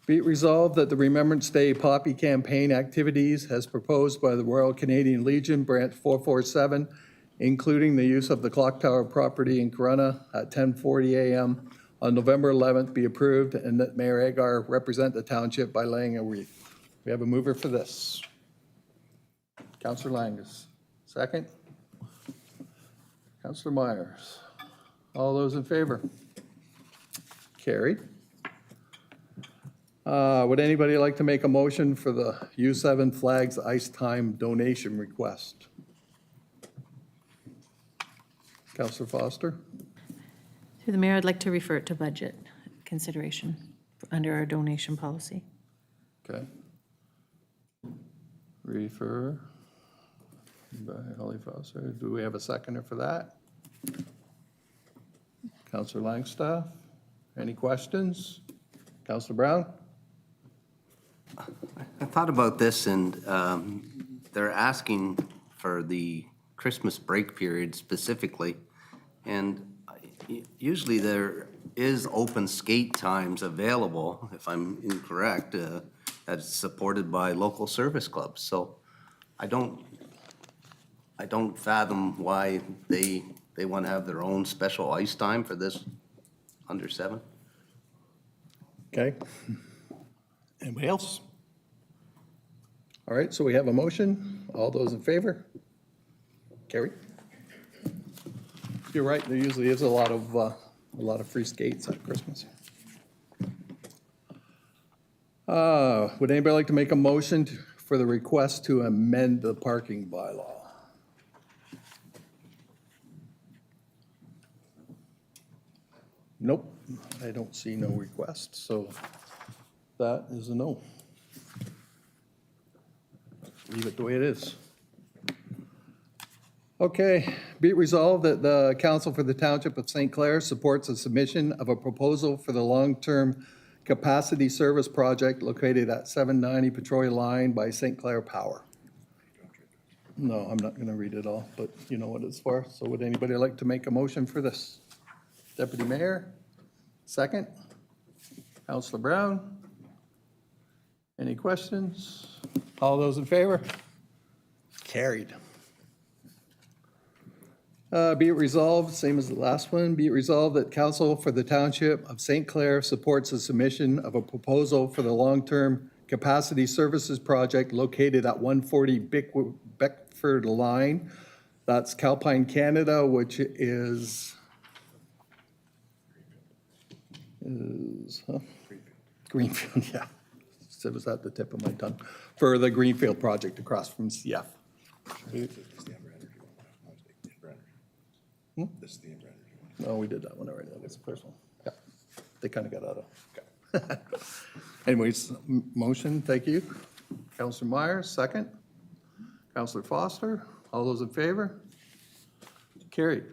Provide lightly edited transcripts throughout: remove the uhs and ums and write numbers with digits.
Be it resolved that the Remembrance Day Poppy campaign activities as proposed by the Royal Canadian Legion Branch 447, including the use of the clock tower property in Corunna at 10:40 a.m. on November 11th, be approved, and that Mayor Agar represent the township by laying a wreath. We have a mover for this. Councillor Langus. Second. Councillor Myers. All those in favor? Carried. Would anybody like to make a motion for the U7 Flags Ice Time donation request? Councillor Foster? Through the mayor, I'd like to refer it to budget consideration under our donation policy. Okay. Refer by Holly Foster. Do we have a seconder for that? Councillor Langstaff? Any questions? Councillor Brown? I thought about this, and they're asking for the Christmas break period specifically, and usually there is open skate times available, if I'm incorrect, that's supported by local service clubs. So I don't fathom why they want to have their own special ice time for this under 7. Okay. Anybody else? All right, so we have a motion. All those in favor? Carrie? You're right, there usually is a lot of free skates at Christmas. Would anybody like to make a motion for the request to amend the parking bylaw? Nope, I don't see no request, so that is a no. Leave it the way it is. Okay, be it resolved that the Council for the Township of St. Clair supports a submission of a proposal for the long-term capacity service project located at 790 Petrolia Line by St. Clair Power. No, I'm not going to read it all, but you know what it's for. So would anybody like to make a motion for this? Deputy Mayor, second. Councillor Brown. Any questions? All those in favor? Carried. Be it resolved, same as the last one, be it resolved that Council for the Township of St. Clair supports the submission of a proposal for the long-term capacity services project located at 140 Beckford Line. That's Calpine, Canada, which is Greenfield, yeah. It was at the tip of my tongue. For the Greenfield project across from CF. This is the energy one. No, we did that one already. That was the first one. Yeah. They kind of got out of. Okay. Anyways, motion, thank you. Councillor Myers, second. Councillor Foster, all those in favor? Carried.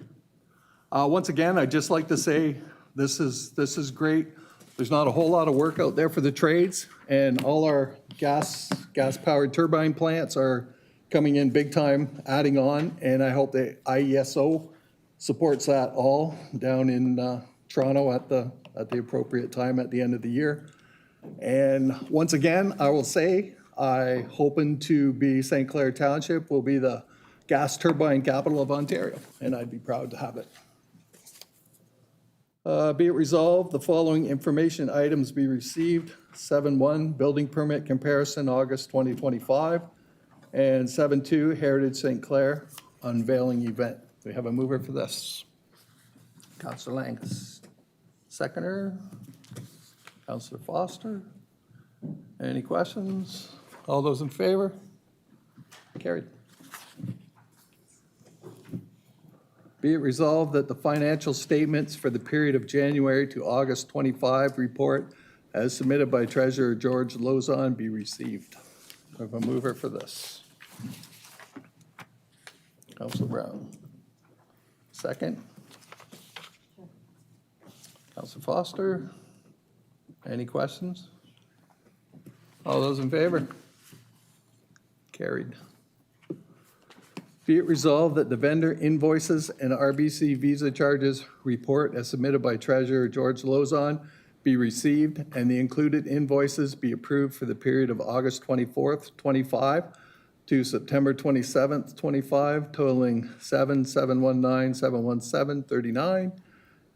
Once again, I'd just like to say this is great. There's not a whole lot of work out there for the trades, and all our gas-powered turbine plants are coming in big time, adding on, and I hope the IESO supports that all down in Toronto at the appropriate time at the end of the year. And once again, I will say, I hoping to be St. Clair Township will be the gas turbine capital of Ontario, and I'd be proud to have it. Be it resolved, the following information items be received. 7.1, building permit comparison, August 2025. And 7.2, Heritage St. Clair unveiling event. We have a mover for this. Councillor Langus. Seconder, Councillor Foster. Any questions? All those in favor? Carried. Be it resolved that the financial statements for the period of January to August 25 report as submitted by Treasurer George Lozon be received. We have a mover for this. Councillor Brown. Second. Councillor Foster. Any questions? All those in favor? Carried. Be it resolved that the vendor invoices and RBC visa charges report as submitted by Treasurer George Lozon be received, and the included invoices be approved for the period of August 24th, 25 to September 27th, 25, totaling $7,719,717.39,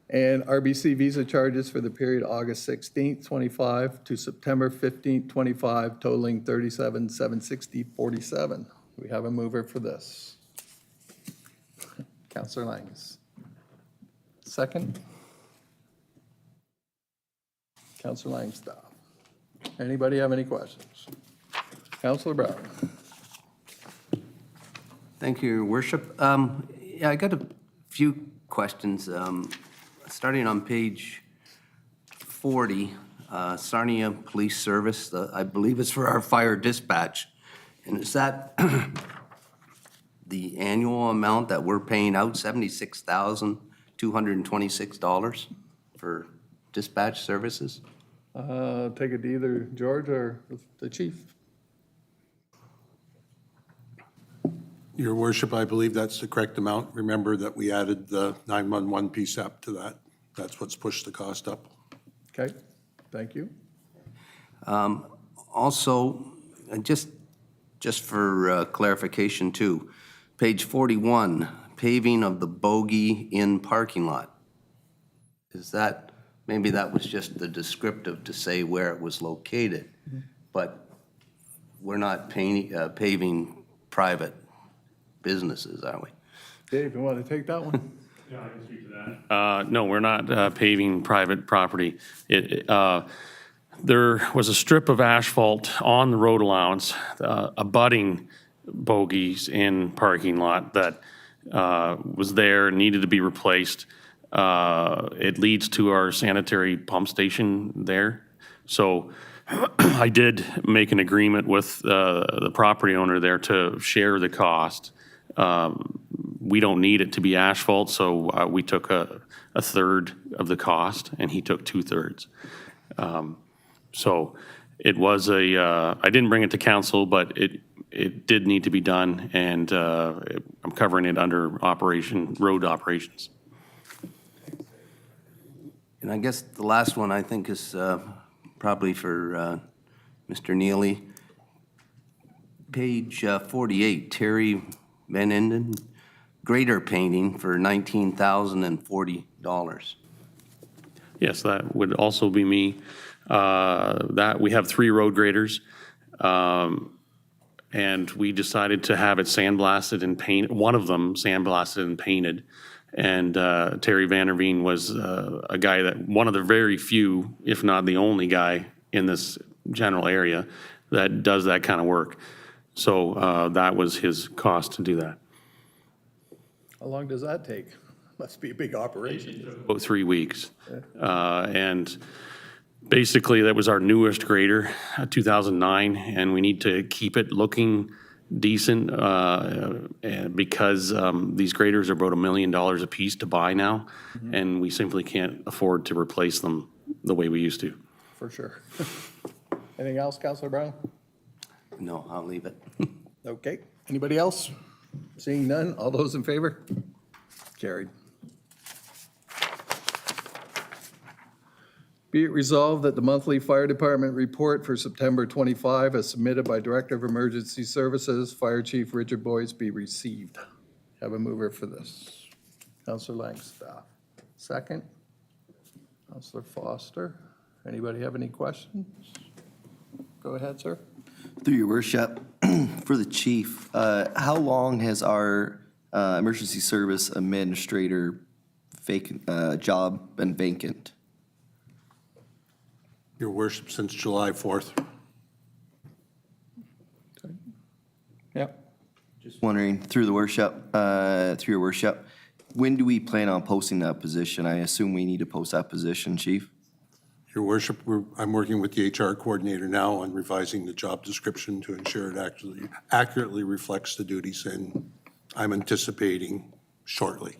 and RBC Visa charges for the period August 16th, 25 to September 15th, 25, totaling $37,760.47. We have a mover for this. Counselor Langs. Second? Counselor Langstaff. Anybody have any questions? Counselor Brown. Thank you, Your Worship. Yeah, I got a few questions. Starting on page 40, Sarnia Police Service, I believe it's for our fire dispatch. And is that the annual amount that we're paying out, $76,226 for dispatch services? Take it to either George or the chief. Your Worship, I believe that's the correct amount. Remember that we added the 911 PSAP to that. That's what's pushed the cost up. Okay, thank you. Also, just for clarification too, page 41, paving of the Bogey Inn parking lot. Is that, maybe that was just the descriptive to say where it was located, but we're not paving private businesses, are we? Dave, you want to take that one? Yeah, I can speak to that. No, we're not paving private property. There was a strip of asphalt on the road allowance, abutting Bogey's in parking lot that was there, needed to be replaced. It leads to our sanitary pump station there. So I did make an agreement with the property owner there to share the cost. We don't need it to be asphalt, so we took a third of the cost, and he took 2/3. So it was I didn't bring it to council, but it did need to be done, and I'm covering it under road operations. And I guess the last one I think is probably for Mr. Neely. Page 48, Terry Van Enden, grader painting for $19,040. Yes, that would also be me. That we have 3 road graders, and we decided to have it sandblasted and painted. One of them sandblasted and painted. And Terry Vanderveen was a guy that, one of the very few, if not the only guy in this general area that does that kind of work. So that was his cost to do that. How long does that take? Must be a big operation. About 3 weeks. And basically, that was our newest grader, 2009, and we need to keep it looking decent and because these graders are about $1 million a piece to buy now, and we simply can't afford to replace them the way we used to. For sure. Anything else, Counselor Brown? No, I'll leave it. Okay, anybody else? Seeing none, all those in favor? Carried. Be it resolved that the monthly fire department report for September 25, as submitted by Director of Emergency Services, Fire Chief Richard Boyce, be received. Have a mover for this. Counselor Langstaff. Second. Counselor Foster. Anybody have any questions? Go ahead, sir. Through your worship, for the chief, how long has our emergency service administrator job been vacant? Your Worship, since July 4th. Yep. Just wondering, through your worship, when do we plan on posting that position? I assume we need to post that position, chief? Your Worship, I'm working with the HR coordinator now on revising the job description to ensure it accurately reflects the duties, and I'm anticipating shortly,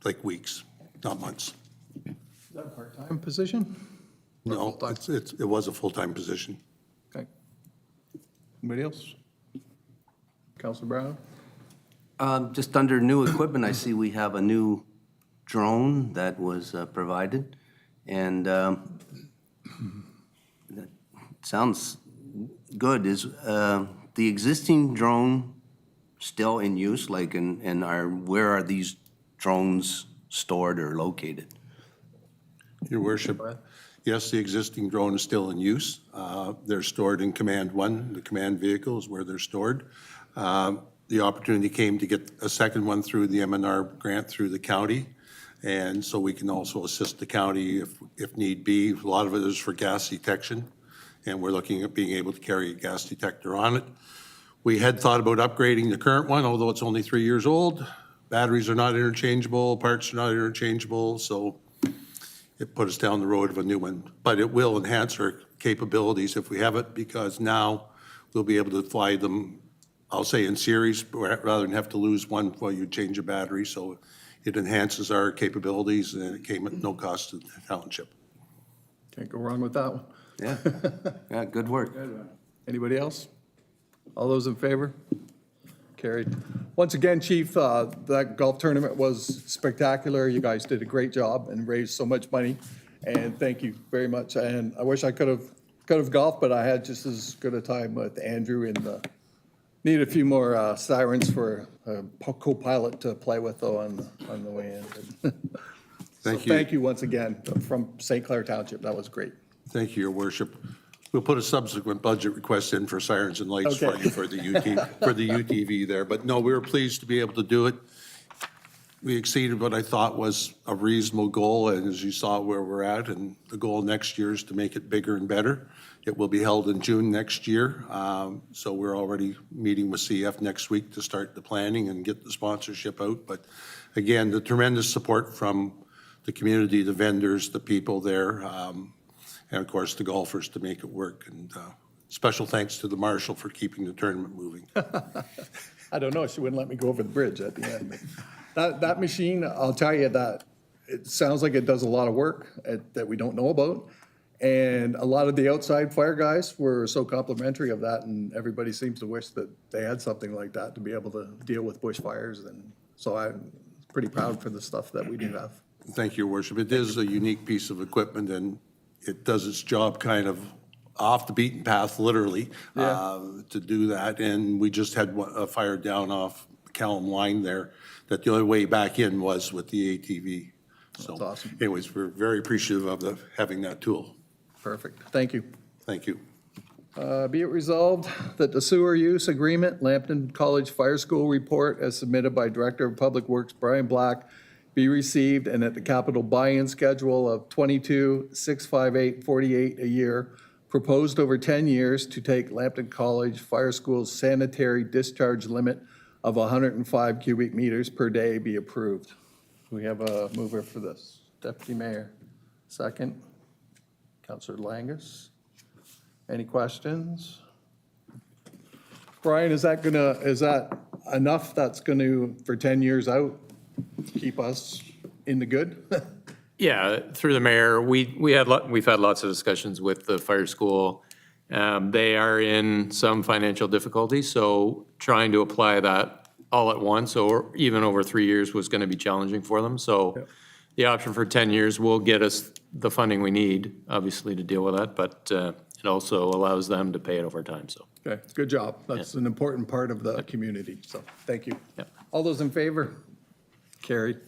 like weeks, not months. Is that a part-time position? No, it was a full-time position. Okay. Anybody else? Counselor Brown? Just under new equipment, I see we have a new drone that was provided. And that sounds good. Is the existing drone still in use? Like, where are these drones stored or located? Your worship, yes, the existing drone is still in use. They're stored in Command 1. The command vehicle is where they're stored. The opportunity came to get a second one through the M&R grant through the county. And so we can also assist the county if need be. A lot of it is for gas detection, and we're looking at being able to carry a gas detector on it. We had thought about upgrading the current one, although it's only 3 years old. Batteries are not interchangeable, parts are not interchangeable, so it put us down the road of a new one. But it will enhance our capabilities if we have it, because now we'll be able to fly them, I'll say in series, rather than have to lose one while you change a battery. So it enhances our capabilities, and it came at no cost to the township. Can't go wrong with that one. Yeah, yeah, good work. Anybody else? All those in favor? Carried. Once again, Chief, that golf tournament was spectacular. You guys did a great job and raised so much money, and thank you very much. And I wish I could have golfed, but I had just as good a time with Andrew, and need a few more sirens for a co-pilot to play with though on the way in. Thank So you. thank you once again from St. Clair Township. That was great. Thank you, Your Worship. We'll put a subsequent budget request in for sirens and lights for Okay. you for the UTV there. But no, we were pleased to be able to do it. We exceeded what I thought was a reasonable goal, and as you saw where we're at, and the goal next year is to make it bigger and better. It will be held in June next year, so we're already meeting with CF next week to start the planning and get the sponsorship out. But again, the tremendous support from the community, the vendors, the people there, and of course the golfers to make it work. And special thanks to the marshal for keeping the tournament moving. I don't know, she wouldn't let me go over the bridge at the end. That machine, I'll tell you that, it sounds like it does a lot of work that we don't know about. And a lot of the outside fire guys were so complimentary of that, and everybody seems to wish that they had something like that to be able to deal with bushfires. And so I'm pretty proud for the stuff that we do have. Thank you, Your Worship. It is a unique piece of equipment, and it does its job kind of off the beaten path, literally, to do that. And we just had a fire down off Callum Line there, that the only way back in was with the ATV. So That's awesome. anyways, we're very appreciative of having that tool. Perfect, thank you. Thank you. Be it resolved that the sewer use agreement, Lambton College Fire School report as submitted by Director of Public Works Brian Black be received, and that the capital buy-in schedule of $22,658.48 a year proposed over 10 years to take Lambton College Fire School's sanitary discharge limit of 105 cubic meters per day be approved. We have a mover for this. Deputy Mayor, second. Councillor Langus. Any questions? Brian, is that enough that's gonna, for 10 years out, keep us in the good? Yeah, through the mayor, we've had lots of discussions with the fire school. They are in some financial difficulties, so trying to apply that all at once or even over 3 years was going to be challenging for them. So the option for 10 years will get us the funding we need, obviously, to deal with that, but it also allows them to pay it over time, so. Okay, good job. That's an important part of the community, so thank you. Yeah. All those in favor? Carried.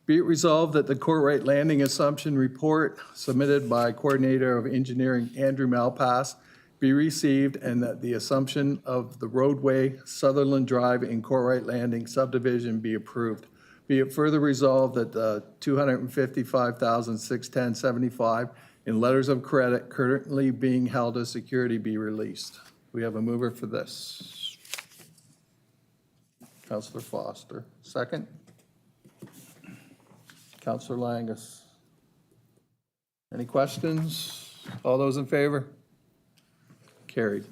Be it resolved that the Courtright Landing Assumption Report submitted by Coordinator of Engineering Andrew Malpass be received, and that the assumption of the roadway Sutherland Drive in Courtright Landing subdivision be approved. Be it further resolved that the $255,610.75 in letters of credit currently being held as security be released. We have a mover for this. Councillor Foster, second. Councillor Langus. Any questions? All those in favor? Carried.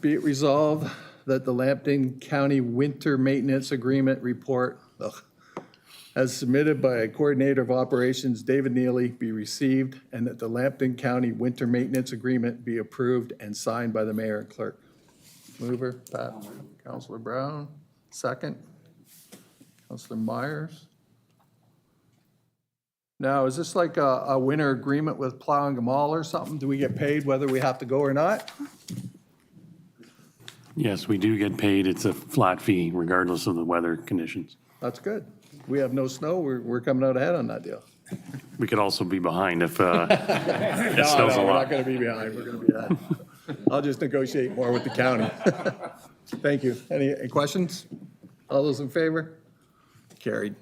Be it resolved that the Lambton County Winter Maintenance Agreement Report, as submitted by Coordinator of Operations David Neely, be received, and that the Lambton County Winter Maintenance Agreement be approved and signed by the mayor and clerk. Mover, Pat. Councillor Brown, second. Councillor Myers. Now, is this like a winter agreement with plowing them all or something? Do we get paid whether we have to go or not? Yes, we do get paid. It's a flat fee regardless of the weather conditions. That's good. We have no snow, we're coming out ahead on that deal. We could also be behind if it No, snows a we're not lot. gonna be behind, we're gonna be ahead. I'll just negotiate more with the county. Thank you. Any questions? All those in favor? Carried.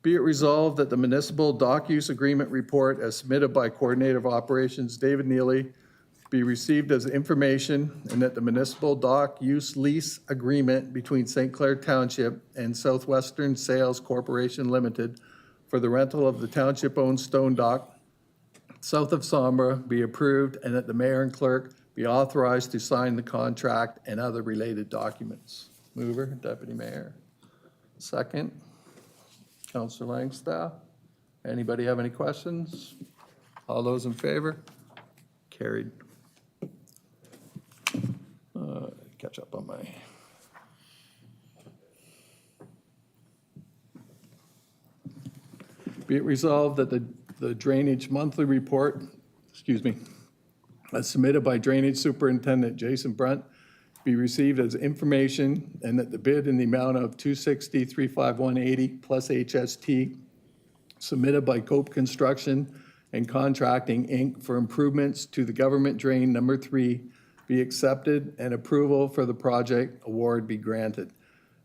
Be it resolved that the municipal dock use agreement report as submitted by Coordinator of Operations David Neely be received as information, and that the municipal dock use lease agreement between St. Clair Township and Southwestern Sales Corporation Limited for the rental of the township-owned stone dock south of Sombra be approved, and that the mayor and clerk be authorized to sign the contract and other related documents. Mover, Deputy Mayor. Second. Counselor Langstaff. Anybody have any questions? All those in favor? Carried. Catch up on my. Be it resolved that the drainage monthly report, as submitted by Drainage Superintendent Jason Brunt, be received as information, and that the bid in the amount of $260,351.80 plus HST submitted by Cope Construction and Contracting, Inc. for improvements to the government drain number 3 be accepted, and approval for the project award be granted.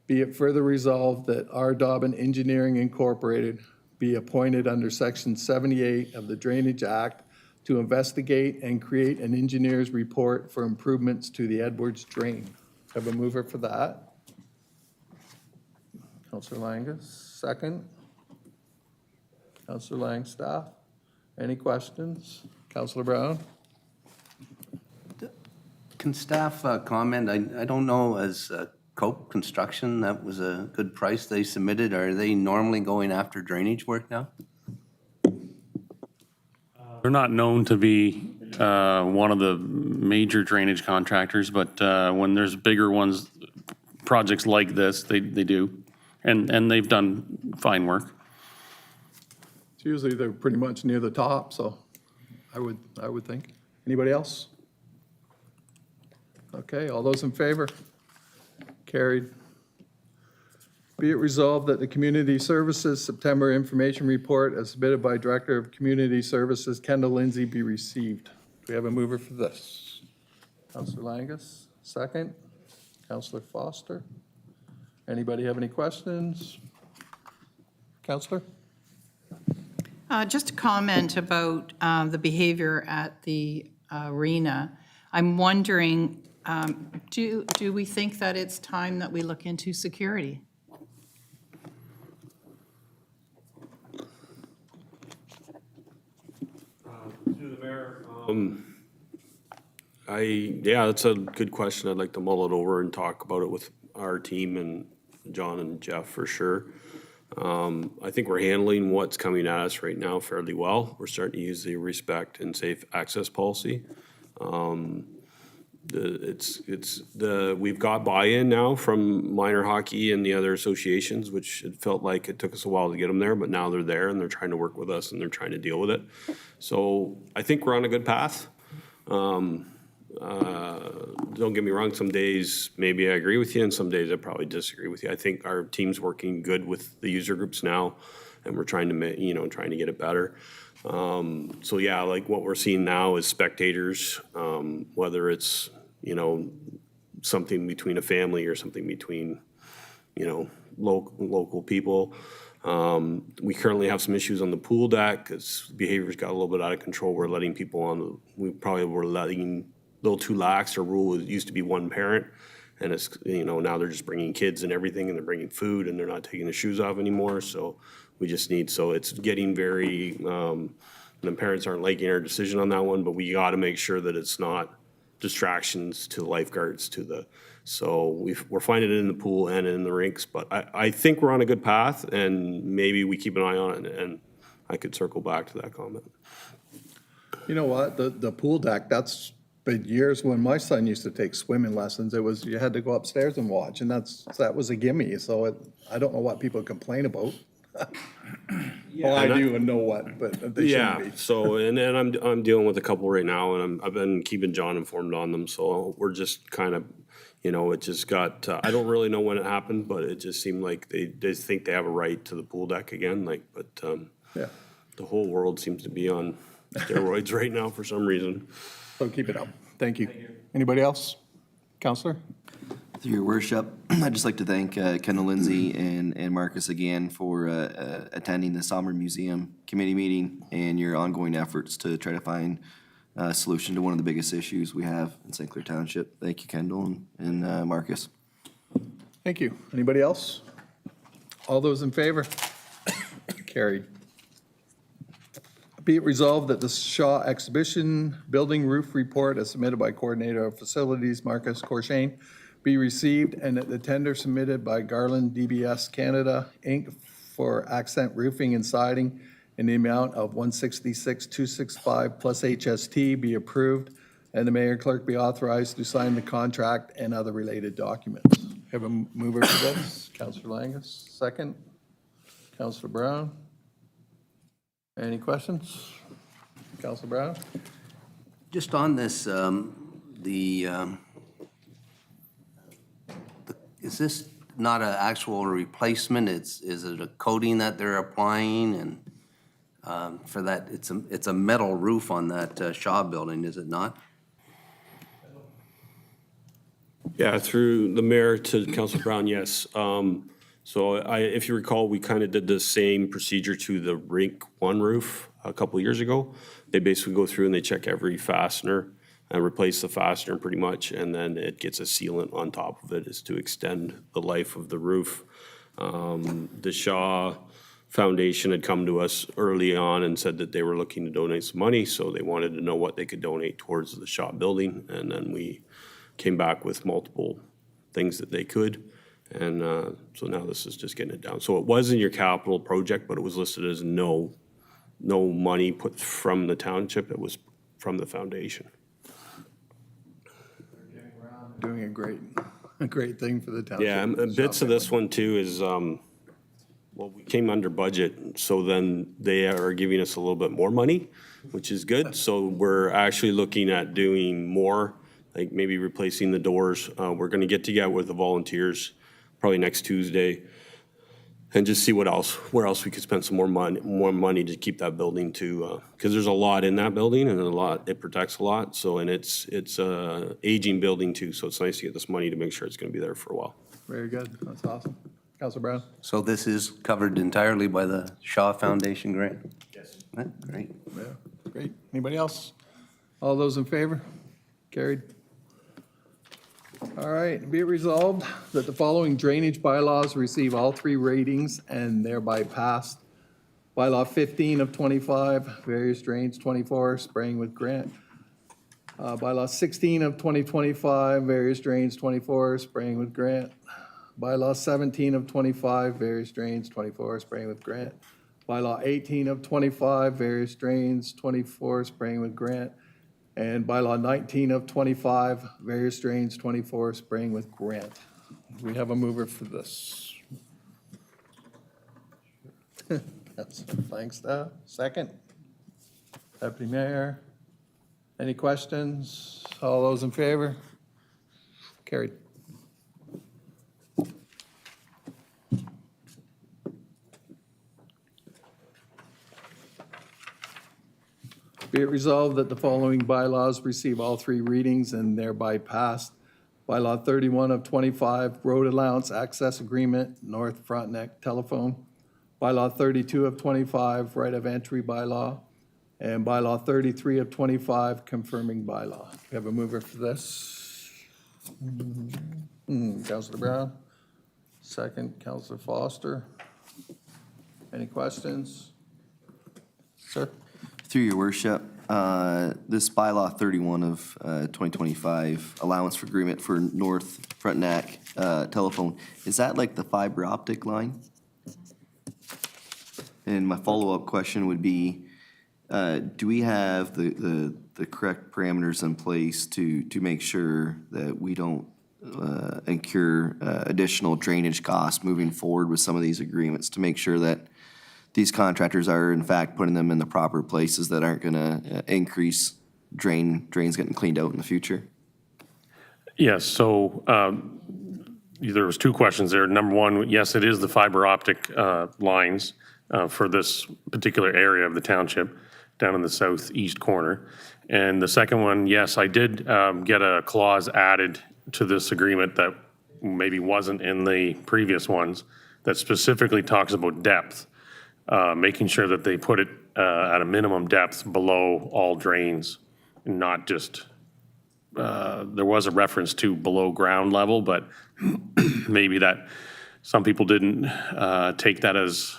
Be it further resolved that R. Dobbin Engineering Incorporated be appointed under Section 78 of the Drainage Act to investigate and create an engineer's report for improvements to the Edwards Drain. Have a mover for that? Councillor Langus, second. Councillor Langstaff, any questions? Councillor Brown? Can staff comment? I don't know, as Cope Construction, that was a good price they submitted. Are they normally going after drainage work now? They're not known to be one of the major drainage contractors, but when there's bigger ones, projects like this, they do. And they've done fine work. It's usually they're pretty much near the top, so I would think. Anybody else? Okay, all those in favor? Carried. Be it resolved that the Community Services September Information Report as submitted by Director of Community Services Kendall Lindsay be received. Do we have a mover for this? Councillor Langus, second. Councillor Foster. Anybody have any questions? Councillor? Just a comment about the behavior at the arena. I'm wondering, do we think that it's time that we look into security? Through the mayor, yeah, that's a good question. I'd like to mull it over and talk about it with our team and John and Jeff for sure. I think we're handling what's coming at us right now fairly well. We're starting to use the respect and safe access policy. We've got buy-in now from minor hockey and the other associations, which it felt like it took us a while to get them there, but now they're there and they're trying to work with us and they're trying to deal with it. So I think we're on a good path. Don't get me wrong, some days maybe I agree with you and some days I probably disagree with you. I think our team's working good with the user groups now and we're trying to, trying to get it better. So yeah, like what we're seeing now is spectators, whether it's, something between a family or something between, local people. We currently have some issues on the pool deck because behavior's got a little bit out of control. We're letting people on, we probably were letting a little too lax. Our rule used to be one parent and it's, now they're just bringing kids and everything and they're bringing food and they're not taking the shoes off anymore. So we just need, so it's getting very, the parents aren't liking our decision on that one, but we got to make sure that it's not distractions to the lifeguards, so we're finding it in the pool and in the rinks, but I think we're on a good path and maybe we keep an eye on it and I could circle back to that comment. You know what, the pool deck, that's been years when my son used to take swimming lessons. It was, you had to go upstairs and watch, and that was a gimme, so I don't know what people complain about. Well, I do and know what, but they Yeah, shouldn't be. so, and I'm dealing with a couple right now, and I've been keeping John informed on them, so we're just kind of, it just got, I don't really know when it happened, but it just seemed like they just think they have a right to the pool deck again, but Yeah, the whole world seems to be on steroids right now for some reason. so keep it up. Thank you. Anybody else? Counselor? Through your worship, I'd just like to thank Kendall Lindsay and Marcus again for attending the Somber Museum Committee meeting and your ongoing efforts to try to find a solution to one of the biggest issues we have in St. Clair Township. Thank you, Kendall and Marcus. Thank you. Anybody else? All those in favor? Carried. Be it resolved that the Shaw Exhibition Building Roof Report as submitted by Coordinator of Facilities Marcus Corshane be received and that the tender submitted by Garland DBS Canada, Inc. for accent roofing and siding in the amount of $166,265 plus HST be approved and the mayor clerk be authorized to sign the contract and other related documents. Have a mover for this? Councillor Langus, second. Councillor Brown. Any questions? Councillor Brown? Just on this, is this not an actual replacement? Is it a coating that they're applying? And for that, it's a metal roof on that Shaw building, is it not? Yeah, through the mayor to Councilor Brown, yes. So if you recall, we kind of did the same procedure to the Rink 1 roof a couple of years ago. They basically go through and they check every fastener and replace the fastener pretty much, and then it gets a sealant on top of it is to extend the life of the roof. The Shaw Foundation had come to us early on and said that they were looking to donate some money, so they wanted to know what they could donate towards the Shaw building, and then we came back with multiple things that they could. And so now this is just getting it down. So it was in your capital project, but it was listed as no money put from the township. It was from the foundation. Doing a great thing for the township. Yeah, and bits of this one too is, well, we came under budget, so then they are giving us a little bit more money, which is good. So we're actually looking at doing more, like maybe replacing the doors. We're gonna get together with the volunteers probably next Tuesday and just see where else we could spend some more money to keep that building to, because there's a lot in that building and it protects a lot. So, and it's a aging building too, so it's nice to get this money to make sure it's gonna be there for a while. Very good. That's awesome. Councilor Brown? So this is covered entirely by the Shaw Foundation grant? Yes. Great. Yeah, great. Anybody else? All those in favor? Carried. All right, be it resolved that the following drainage bylaws receive all 3 ratings and thereby passed. Bylaw 15 of 25, various drains 24, spraying with grant. Bylaw 16 of 2025, various drains 24, spraying with grant. Bylaw 17 of 25, various drains 24, spraying with grant. Bylaw 18 of 25, various drains 24, spraying with grant. And bylaw 19 of 25, various drains 24, spraying with grant. We have a mover for this. That's Flagstaff. Second. Deputy Mayor. Any questions? All those in favor? Carried. Be it resolved that the following bylaws receive all 3 readings and thereby passed. Bylaw 31 of 25, road allowance access agreement, North Frontenac telephone. Bylaw 32 of 25, right of entry bylaw. And bylaw 33 of 25, confirming bylaw. We have a mover for this. Councilor Brown. Second, Councilor Foster. Any questions? Sir? Through your worship, this bylaw 31 of 2025, allowance for agreement for North Frontenac telephone, is that like the fiber optic line? And my follow-up question would be, do we have the correct parameters in place to make sure that we don't incur additional drainage costs moving forward with some of these agreements to make sure that these contractors are in fact putting them in the proper places that aren't gonna increase drains getting cleaned out in the future. Yes, so there was two questions there. Number one, yes, it is the fiber optic lines for this particular area of the township down in the southeast corner. And the second one, yes, I did get a clause added to this agreement that maybe wasn't in the previous ones that specifically talks about depth, making sure that they put it at a minimum depth below all drains, not just there was a reference to below ground level, but maybe that some people didn't take that as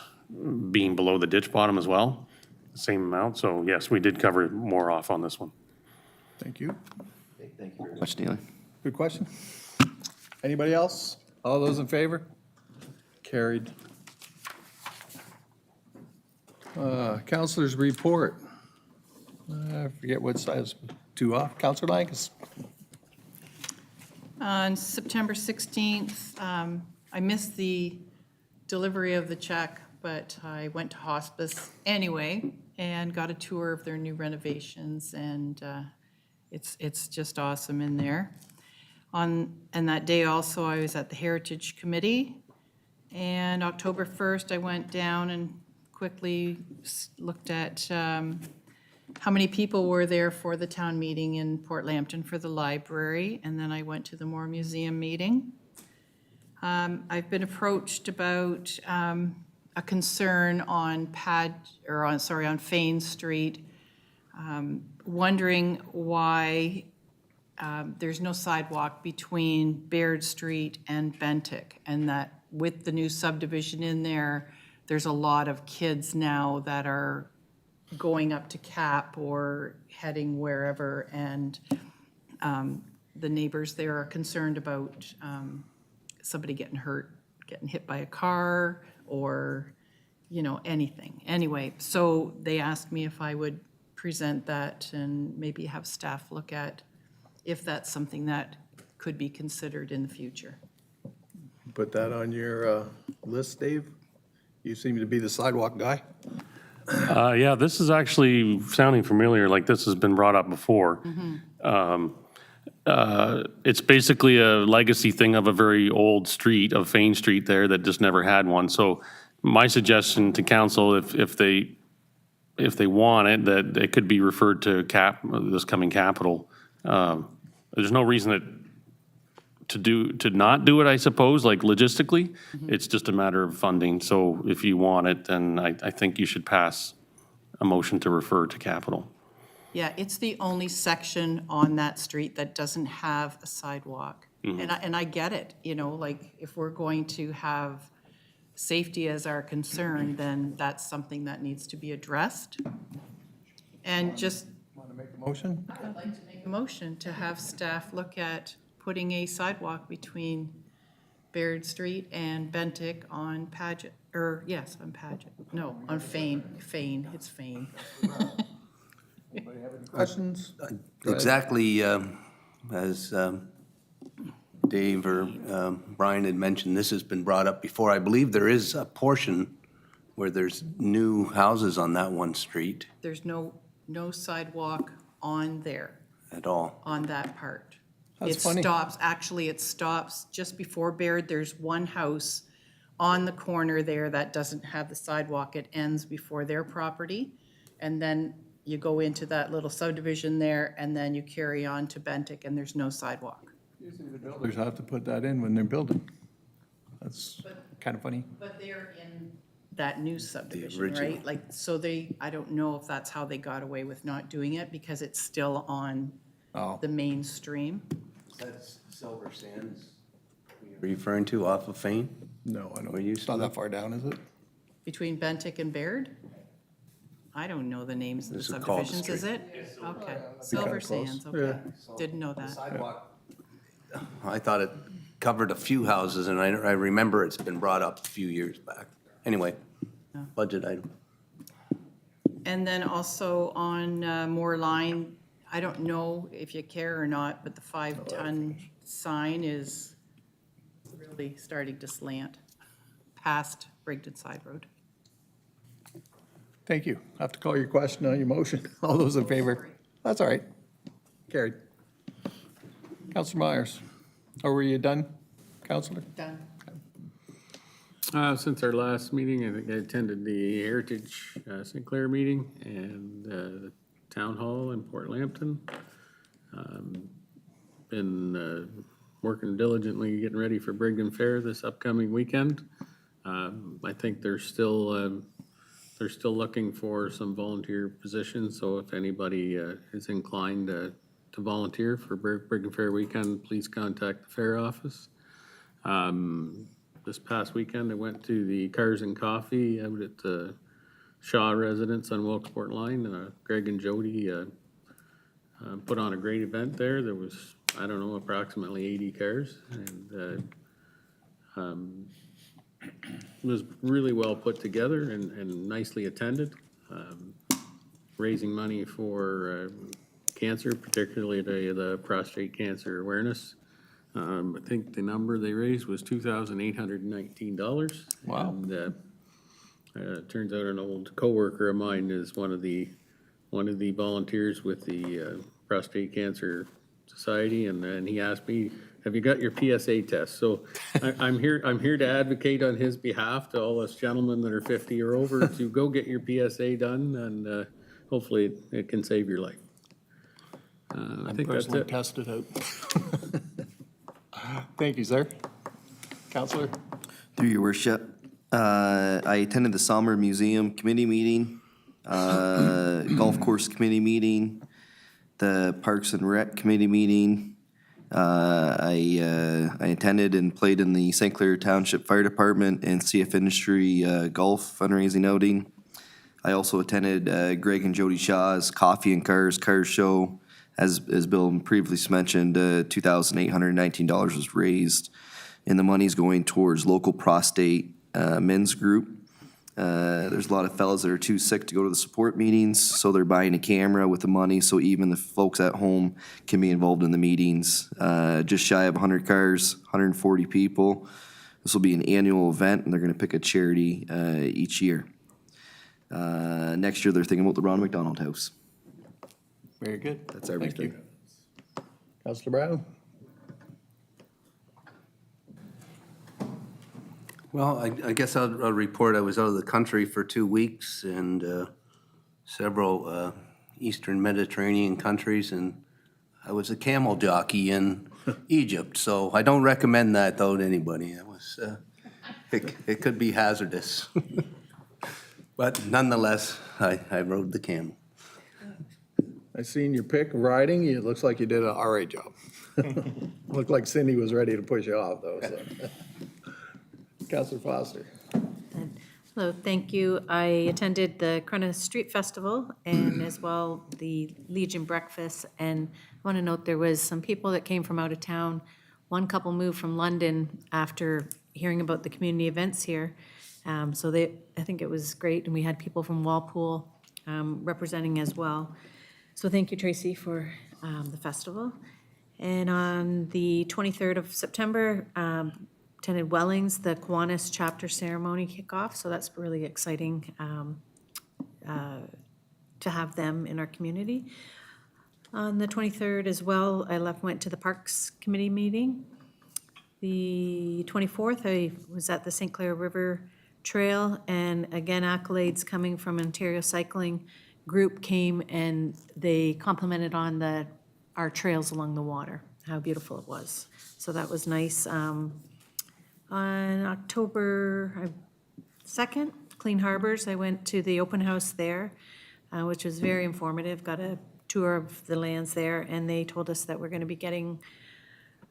being below the ditch bottom as well, same amount. So yes, we did cover more off on this one. Thank you. Thank you very much, Neely. Good question. Anybody else? All those in favor? Carried. Counselor's report. I forget what size, 2 off. Counselor Langus. On September 16th, I missed the delivery of the check, but I went to hospice anyway and got a tour of their new renovations, and it's just awesome in there. And that day also, I was at the Heritage Committee, and October 1st, I went down and quickly looked at how many people were there for the town meeting in Port Lambton for the library, and then I went to the Moore Museum meeting. I've been approached about a concern on on Fane Street, wondering why there's no sidewalk between Baird Street and Bentic, and that with the new subdivision in there, there's a lot of kids now that are going up to Cap or heading wherever, and the neighbors there are concerned about somebody getting hurt, getting hit by a car, or, you know, anything. Anyway, so they asked me if I would present that and maybe have staff look at if that's something that could be considered in the future. Put that on your list, Dave. You seem to be the sidewalk guy. Yeah, this is actually sounding familiar, like this has been brought up before. It's basically a legacy thing of a very old street, of Fane Street there, that just never had one. So my suggestion to council, if they want it, that it could be referred to this coming capital. There's no reason to not do it, I suppose, like logistically. It's just a matter of funding. So if you want it, then I think you should pass a motion to refer to capital. Yeah, it's the only section on that street that doesn't have a sidewalk. And I get it, you know, like if we're going to have safety as our concern, then that's something that needs to be addressed. And just, Want to make a motion? I'd like to make a motion to have staff look at putting a sidewalk between Baird Street and Bentic on Paget, or yes, on Paget. No, on Fane, it's Fane. Anybody have any questions? Go ahead. Exactly as Dave or Brian had mentioned, this has been brought up before. I believe there is a portion where there's new houses on that one street There's no sidewalk on there, at all. on that part. That's funny. It stops just before Baird. There's one house on the corner there that doesn't have the sidewalk. It ends before their property. And then you go into that little subdivision there, and then you carry on to Bentic, and there's no sidewalk. Usually the builders have to put that in when they're building. That's kind of funny. But they're in that new subdivision, original. right? Like, so I don't know if that's how they got away with not doing it, because it's still on Oh. the mainstream. That's Silver Sands referring to off of Fane? No, I don't. Where you It's not that far down, is it? Between Bentic and Baird? I don't know the names of the Those are called subdivisions, is it? Okay, Silver close. Sands, okay. Didn't know that. Sidewalk. I thought it covered a few houses, and I remember it's been brought up a few years back. Anyway, budget item. And then also on Moore Line, I don't know if you care or not, but the 5-ton sign is really starting to slant past Brigden Side Road. Thank you. I have to call your question on your motion. All those in favor? That's all right. Carried. Counselor Myers, or were you done, Counselor? Done. Since our last meeting, I think I attended the Heritage St. Clair meeting and the Town Hall in Port Lambton. Been working diligently, getting ready for Brigden Fair this upcoming weekend. I think they're still looking for some volunteer positions, so if anybody is inclined to volunteer for Brigden Fair weekend, please contact the fair office. This past weekend, I went to the Cars and Coffee out at the Shaw residence on Wilkesport Line. Greg and Jody put on a great event there. There was, I don't know, approximately 80 cars, and it was really well put together and nicely attended, raising money for cancer, particularly the prostate cancer awareness. I think the number they raised was $2,819. Wow. And turns out an old coworker of mine is one of the volunteers with the Prostate Cancer Society, and he asked me, "Have you got your PSA test?" So I'm here to advocate on his behalf to all us gentlemen that are 50 or over to go get your PSA done, and hopefully it can save your life. I think that's Personally it. tested out. Thank you, sir. Counselor? Through your worship, I attended the Sommer Museum Committee meeting, Golf Course Committee meeting, the Parks and Rec Committee meeting. I attended and played in the St. Clair Township Fire Department and CF Industry Golf fundraising outing. I also attended Greg and Jody Shaw's Coffee and Cars Show. As Bill previously mentioned, $2,819 was raised, and the money's going towards local prostate men's group. There's a lot of fellas that are too sick to go to the support meetings, so they're buying a camera with the money, so even the folks at home can be involved in the meetings. Just shy of 100 cars, 140 people. This will be an annual event, and they're going to pick a charity each year. Next year, they're thinking about the Ronald McDonald House. Very good. That's everything. Thank you. Counselor Brown? Well, I guess I'll report I was out of the country for 2 weeks and several Eastern Mediterranean countries, and I was a camel jockey in Egypt, so I don't recommend that though to anybody. It was, it could be hazardous. But nonetheless, I rode the camel. I seen your pic riding. It looks like you did an all right job. Looked like Cindy was ready to push you off though, so. Counselor Foster? Hello, thank you. I attended the Corona Street Festival and as well the Legion Breakfast. And I want to note there was some people that came from out of town. One couple moved from London after hearing about the community events here. So I think it was great. And we had people from Walpole representing as well. So thank you, Tracy, for the festival. And on the 23rd of September, attended Wellings, the Kiwanis chapter ceremony kickoff, so that's really exciting to have them in our community. On the 23rd as well, I went to the Parks Committee meeting. The 24th, I was at the St. Clair River Trail, and again, accolades coming from Ontario Cycling Group came and they complimented on our trails along the water, how beautiful it was. So that was nice. On October 2nd, Clean Harbors, I went to the open house there, which was very informative. Got a tour of the lands there, and they told us that we're going to be getting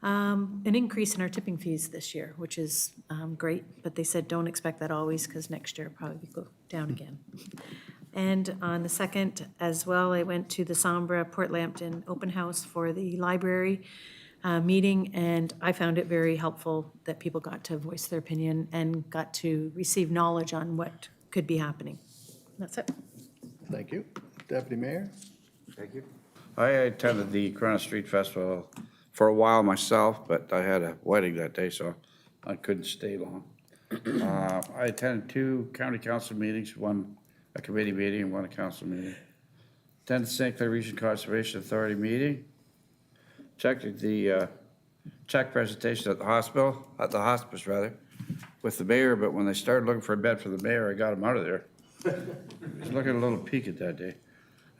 an increase in our tipping fees this year, which is great. But they said don't expect that always because next year it'll probably go down again. And on the 2nd as well, I went to the Sombra Port Lambton open house for the library meeting, and I found it very helpful that people got to voice their opinion and got to receive knowledge on what could be happening. That's it. Thank you. Deputy Mayor? Thank you. I attended the Corona Street Festival for a while myself, but I had a wedding that day, so I couldn't stay long. I attended 2 county council meetings, one a committee meeting and one a council meeting. Attended St. Clair Region Conservation Authority meeting. Checked the check presentation at the hospice rather, with the mayor, but when they started looking for a bed for the mayor, I got him out of there. He was looking a little peaked that day.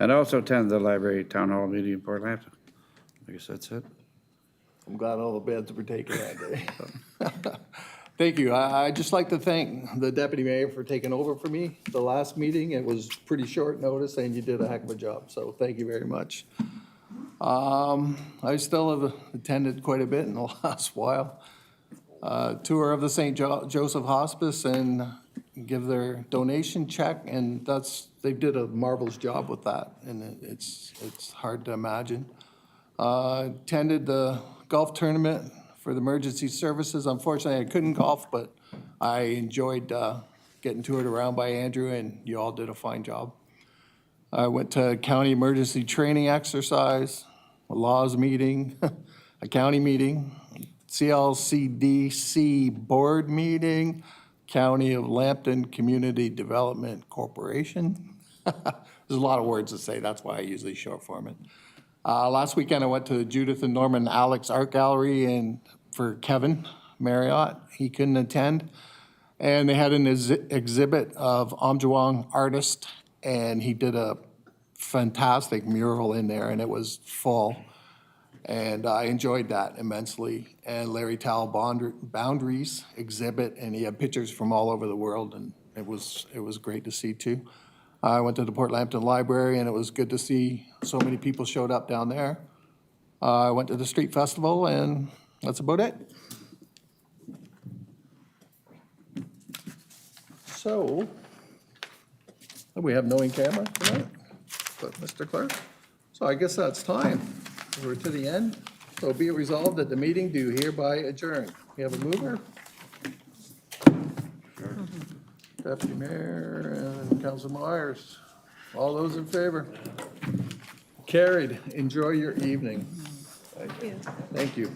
And I also attended the library town hall meeting in Port Lambton. I guess that's it. I'm glad all the beds were taken that day. Thank you. I'd just like to thank the deputy mayor for taking over for me the last meeting. It was pretty short notice and you did a heck of a job, so thank you very much. I still have attended quite a bit in the last while. Tour of the St. Joseph Hospice and give their donation check, and they did a marvelous job with that, and it's hard to imagine. Attended the golf tournament for the emergency services. Unfortunately, I couldn't golf, but I enjoyed getting toured around by Andrew, and you all did a fine job. I went to a county emergency training exercise, a laws meeting, a county meeting, CLCDC board meeting, County of Lambton Community Development Corporation. There's a lot of words to say, that's why I usually short form it. Last weekend, I went to Judith and Norman Alex Art Gallery and for Kevin Marriott. He couldn't attend. And they had an exhibit of Amjawang artist, and he did a fantastic mural in there, and it was full. And I enjoyed that immensely. And Larry Towell Boundaries exhibit, and he had pictures from all over the world, and it was great to see too. I went to the Port Lambton Library, and it was good to see so many people showed up down there. I went to the street festival, and that's about it. So, we have no in camera tonight, but Mr. Clerk. So I guess that's time. We're to the end. So be it resolved that the meeting do hereby adjourn. We have a mover. Deputy Mayor and Council Myers. All those in favor? Carried. Enjoy your evening. Thank you. Thank you.